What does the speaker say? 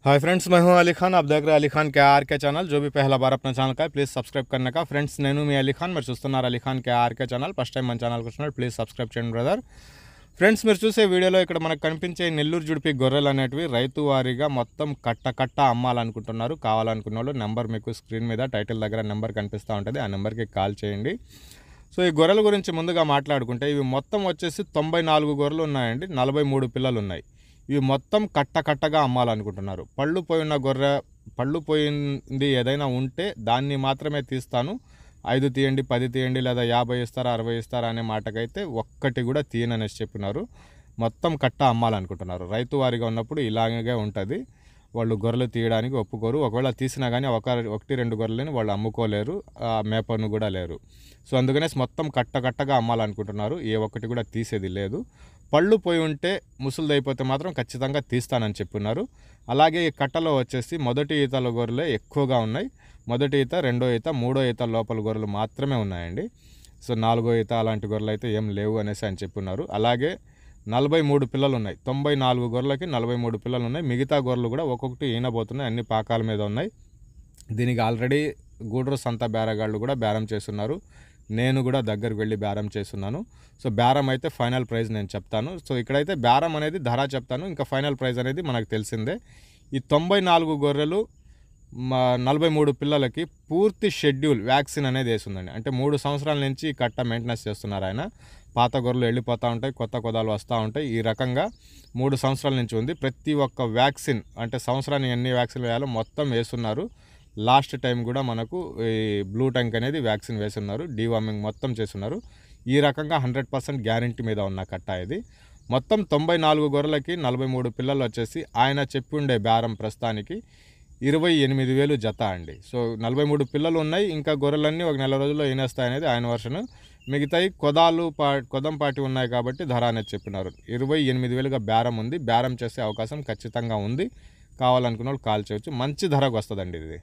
Hi friends, मैं हूं अली खान। आप देख रहे हैं अली खान के आर के चैनल। जो भी पहला बार अपना ఛానల్ का है प्लीज़ सब्सक्రైబ్ करने का। ఫ్రెండ్స్, నేను మీ అలీ ఖాన్, మీరు చూస్తున్నారు Ali Khan K R K channel. First time మన ఛానల్కి వచ్చినప్పుడు ప్లీజ్ సబ్స్క్రైబ్ చేయండి బ్రదర్. ఫ్రెండ్స్, మీరు చూసే వీడియోలో ఇక్కడ మనకు కనిపించే నెల్లూరు జుడిపి గొర్రెలు అనేటివి రైతు వారీగా మొత్తం కట్ట అమ్మాలనుకుంటున్నారు. కావాలనుకున్న వాళ్ళు నెంబర్ మీకు స్క్రీన్ మీద టైటిల్ దగ్గర నెంబర్ కనిపిస్తూ ఉంటుంది, ఆ నెంబర్కి కాల్ చేయండి. సో ఈ గొర్రెల గురించి ముందుగా మాట్లాడుకుంటే ఇవి మొత్తం వచ్చేసి 94 గొర్రెలు ఉన్నాయండి, 43 పిల్లలు ఉన్నాయి. ఇవి మొత్తం కట్టగా అమ్మాలనుకుంటున్నారు. పళ్ళు పోయింది ఏదైనా ఉంటే దాన్ని మాత్రమే తీస్తాను, 5 తీయండి, 10 తీయండి, లేదా 50 ఇస్తారా, 60 ఇస్తారా అనే మాటకైతే ఒక్కటి కూడా తీయననేసి చెప్పినారు. మొత్తం కట్ట అమ్మాలనుకుంటున్నారు. రైతు వారిగా ఉన్నప్పుడు ఇలాగే ఉంటుంది. వాళ్ళు గొర్రెలు తీయడానికి ఒప్పుకోరు. ఒకవేళ తీసినా కానీ 1-2 గొర్రెలని వాళ్ళు అమ్ముకోలేరు, మేపను కూడా లేరు. సో అందుకనేసి మొత్తం కట్టగా అమ్మాలనుకుంటున్నారు. ఏ ఒక్కటి కూడా తీసేది లేదు. పళ్ళు పోయి ఉంటే, ముసలిదైపోతే మాత్రం ఖచ్చితంగా తీస్తానని చెప్పున్నారు. అలాగే ఈ కట్టలో వచ్చేసి మొదటి ఈతల గొర్రెలే ఎక్కువగా ఉన్నాయి. మొదటి ఈత, రెండో ఈత, మూడో ఈత లోపల గొర్రెలు మాత్రమే ఉన్నాయండి. సో 4వ ఈత అలాంటి గొర్రెలు అయితే ఏం లేవు అనేసి అని చెప్పున్నారు. అలాగే 43 పిల్లలు ఉన్నాయి. 94 గొర్రెలకి 43 పిల్లలు ఉన్నాయి. మిగతా గొర్రెలు కూడా ఒక్కొక్కటి ఈనబోతున్నాయి, అన్ని పాకాల మీద ఉన్నాయి. దీనికి ఆల్రెడీ గూడూరు సంత బేరగాళ్ళు కూడా బేరం చేస్తున్నారు. నేను కూడా దగ్గరికి వెళ్ళి బేరం చేస్తున్నాను. సో బేరం అయితే ఫైనల్ ప్రైస్ నేను చెప్తాను. సో ఇక్కడైతే బేరం అనేది ధర చెప్తాను, ఇంకా ఫైనల్ ప్రైస్ అనేది మనకు తెలిసిందే. ఈ 94 గొర్రెలు 43 పిల్లలకి పూర్తి షెడ్యూల్ వ్యాక్సిన్ అనేది వేసిందండి. అంటే 3 సంవత్సరాల నుంచి ఈ కట్ట మెయింటెనెన్స్ చేస్తున్నారు ఆయన. పాత గొర్రెలు వెళ్ళిపోతూ ఉంటాయి, కొత్త కొదాలు వస్తూ ఉంటాయి. ఈ రకంగా 3 సంవత్సరాల నుంచి ఉంది. ప్రతి ఒక్క వ్యాక్సిన్, అంటే సంవత్సరానికి ఎన్ని వ్యాక్సిన్ వేయాలో మొత్తం వేస్తున్నారు. లాస్ట్ టైం కూడా మనకు ఈ బ్లూ టంక్ అనేది వ్యాక్సిన్ వేస్తున్నారు, డీవార్మింగ్ మొత్తం చేస్తున్నారు. ఈ రకంగా 100% గ్యారంటీ మీద ఉన్న కట్ట ఇది. మొత్తం 94 గొర్రెలకి 43 పిల్లలు వచ్చేసి ఆయన చెప్పి ఉండే బేరం ప్రస్తుతానికి 28,000 జత అండి. సో 43 పిల్లలు ఉన్నాయి. ఇంకా గొర్రెలన్నీ ఒక నెల రోజుల్లో ఈనేస్తాయనేది ఆయన వర్షన్. మిగతాయి కొదంపాటి ఉన్నాయి కాబట్టి ధర అనేది చెప్పినారు. 28,000గా బేరం ఉంది. బేరం చేసే అవకాశం ఖచ్చితంగా ఉంది. కావాలనుకున్న వాళ్ళు కాల్ చేయవచ్చు. మంచి ధరకు వస్తుందండి ఇది.